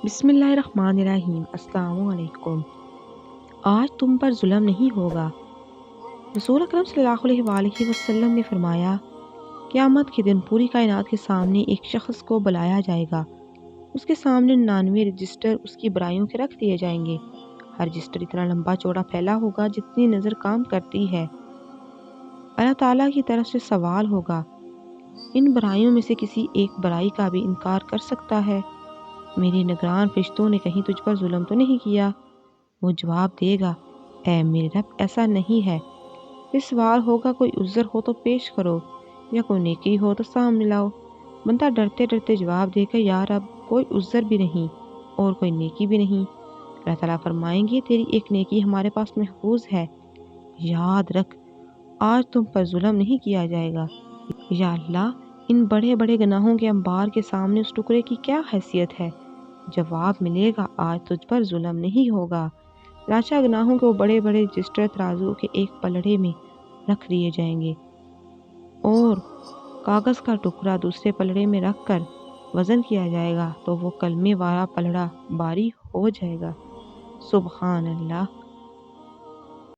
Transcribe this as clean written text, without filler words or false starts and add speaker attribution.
Speaker 1: بسم اللہ الرحمن الرحیم۔ السلام علیکم۔ آج تم پر ظلم نہیں ہوگا۔ رسول اکرم صلی اللہ علیہ وآلہ وسلم نے فرمایا، قیامت کے دن پوری کائنات کے سامنے ایک شخص کو بلایا جائے گا۔ اس کے سامنے 99 رجسٹر اس کی برائیوں کے رکھ دیے جائیں گے۔ ہر رجسٹر اتنا لمبا چوڑا پھیلا ہوگا جتنی نظر کام کرتی ہے۔ اللہ تعالیٰ کی طرف سے سوال ہوگا، ان برائیوں میں سے کسی ایک برائی کا بھی انکار کر سکتا ہے؟ میرے نگران فرشتوں نے کہیں تجھ پر ظلم تو نہیں کیا؟ وہ جواب دے گا، اے میرے رب ایسا نہیں ہے۔ پھر سوال ہوگا، کوئی عذر ہو تو پیش کرو یا کوئی نیکی ہو تو سامنے لاؤ۔ بندہ ڈرتے ڈرتے جواب دے گا، یا رب کوئی عذر بھی نہیں اور کوئی نیکی بھی نہیں۔ اللہ تعالیٰ فرمائیں گے، تیری ایک نیکی ہمارے پاس محفوظ ہے، یاد رکھ آج تم پر ظلم نہیں کیا جائے گا۔ یا اللہ، ان بڑے بڑے گناہوں کے انبار کے سامنے اس ٹکڑے کی کیا حیثیت ہے؟ جواب ملے گا، آج تجھ پر ظلم نہیں ہوگا۔ لاچا گناہوں کے وہ بڑے بڑے رجسٹر ترازو کے ایک پلڑے میں رکھ دیے جائیں گے اور کاغذ کا ٹکڑا دوسرے پلڑے میں رکھ کر وزن کیا جائے گا تو وہ کلمے والا پلڑا باری ہو جائے گا۔ سبحان اللہ۔